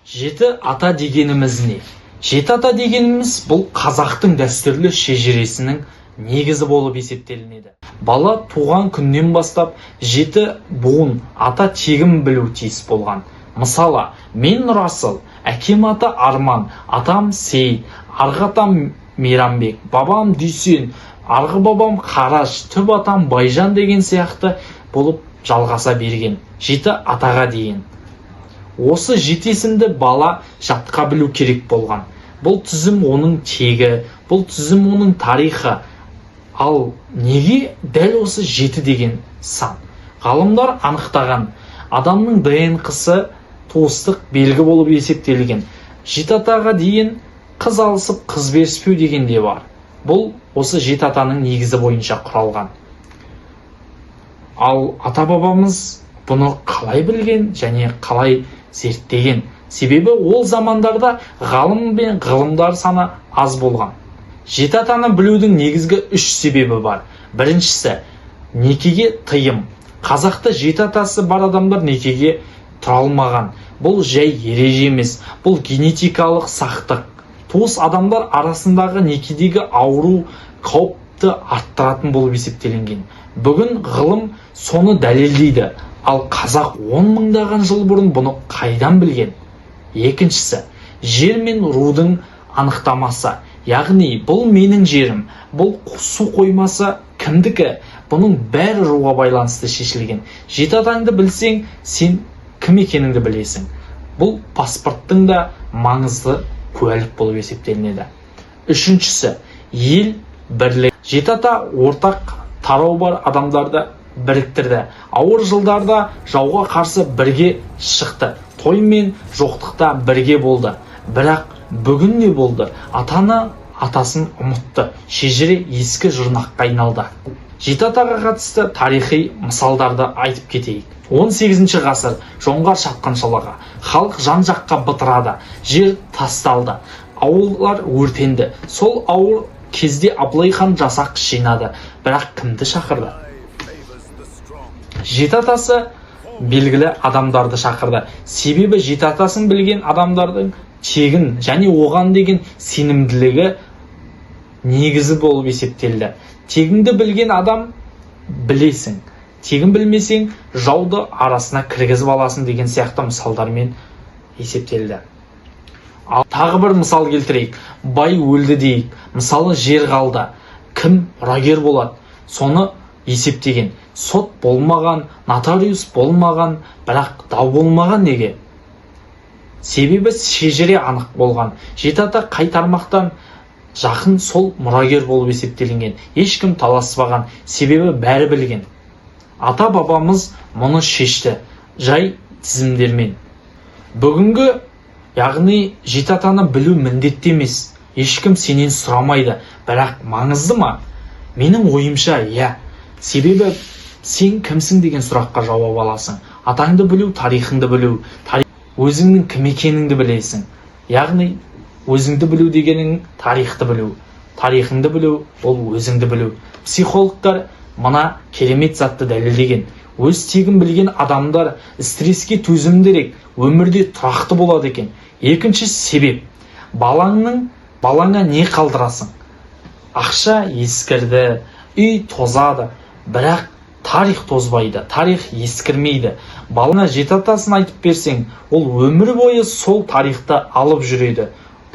Жеті ата дегеніміз не? Жеті ата дегеніміз бұл қазақтың дәстүрлі шежіресінің негізі болып есептелінеді. Бала туған күннен бастап жеті буын ата тегін білу тиіс болған. Мысалы, мен Нұрасыл, әкем аты Арман, атам Сейіт, арғы атам Мейрамбек, бабам Дүйсен, арғы бабам Қараш, түп атам Байжан деген сияқты болып жалғаса берген. Жеті атаға дейін. Осы жеті есімді бала жатқа білу керек болған. Бұл тізім оның тегі, бұл тізім оның тарихы. Ал неге дәл осы жеті деген сан? Ғалымдар анықтаған, адамның ДНК-сы туыстық белгі болып есептелген. Жеті атаға дейін қыз алысып қыз беріспеу деген де бар. Бұл осы жеті атаның негізі бойынша құралған. Ал ата-бабамыз бұны қалай білген және қалай зерттеген? Себебі ол замандарда ғалым мен ғылымдар саны аз болған. Жеті атаны білудің негізгі үш себебі бар. Біріншісі, некеге тыйым. Қазақта жеті атасы бар адамдар некеге тұра алмаған. Бұл жай ереже емес, бұл генетикалық сақтық. Туыс адамдар арасындағы некедегі ауру қауіпті арттыратын болып есептелінген. Бүгін ғылым соны дәлелдейді. Ал қазақ 10 мыңдаған жыл бұрын бұны қайдан білген? Екіншісі, жер мен рудың анықтамасы. Яғни бұл менің жерім, бұл су қоймасы кімдікі? Бұның бәрі руға байланысты шешілген. Жеті атаңды білсең, сен кім екеніңді білесің. Бұл паспорттың да маңызды куәлік болып есептелінеді. Үшіншісі, ел бірлік. Жеті ата ортақ тарау бар адамдарды біріктірді. Ауыр жылдарда жауға қарсы бірге шықты. Той мен жоқтықта бірге болды. Бірақ бүгін не болды? Атаны атасын ұмытты. Шежіре ескі жұрнаққа айналды. Жеті атаға қатысты тарихи мысалдарды айтып кетейік. 18 ғасыр жоңғар шапқыншылығы. Халық жан-жаққа бытырады. Жер тасталды. Ауылдар өртенді. Сол ауыр кезде Абылай хан жасақ жинады. Бірақ кімді шақырды? Жеті атасы белгілі адамдарды шақырды. Себебі жеті атасын білген адамдардың тегін және оған деген сенімділігі негізі болып есептелді. Тегіңді білген адам білесің. Тегін білмесең, жауды арасына кіргізіп аласың деген сияқты мысалдармен есептелді. Ал тағы бір мысал келтірейік. Бай өлді дейік. Мысалы, жер қалды. Кім мұрагер болады? Соны есептеген. Сот болмаған, нотариус болмаған, бірақ дау болмаған неге? Себебі шежіре анық болған. Жеті ата қай тармақтан жақын сол мұрагер болып есептелінген. Ешкім таласпаған, себебі бәрі білген. Ата-бабамыз мұны шешті, жай тізімдермен. Бүгінгі, яғни жеті атаны білу міндетті емес. Ешкім сенен сұрамайды, бірақ маңызды ма? Менің ойымша, иә. Себебі сен кімсің деген сұраққа жауап аласың. Атаңды білу, тарихыңды білу, өзіңнің кім екеніңді білесің. Яғни өзіңді білу дегенің тарихты білу. Тарихыңды білу, ол өзіңді білу. Психологтар мына керемет затты дәлелдеген. Өз тегін білген адамдар стресске төзімдірек, өмірде тұрақты болады екен. Екінші себеп, балаңа не қалдырасың? Ақша ескірді, үй тозады, бірақ тарих тозбайды, тарих ескірмейді. Балаңа жеті атасын айтып берсең, ол өмір бойы сол тарихты алып жүреді.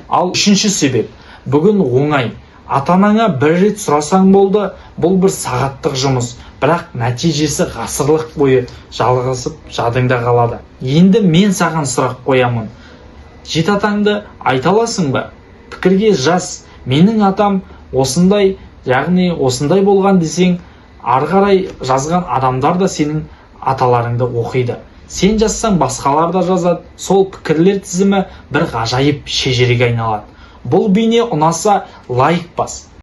Ал үшінші себеп, бүгін оңай. Ата-анаңа бір рет сұрасаң болды, бұл бір сағаттық жұмыс, бірақ нәтижесі ғасырлық бойы жалғасып жадыңда қалады. Енді мен саған сұрақ қоямын. Жеті атаңды айта аласың ба? Пікірге жаз. Менің атам осындай, яғни осындай болған десең, ары қарай жазған адамдар да сенің аталарыңды оқиды. Сен жазсаң, басқалар да жазады. Сол пікірлер тізімі бір ғажайып шежіреге айналады. Бұл бейне ұнаса лайк бас.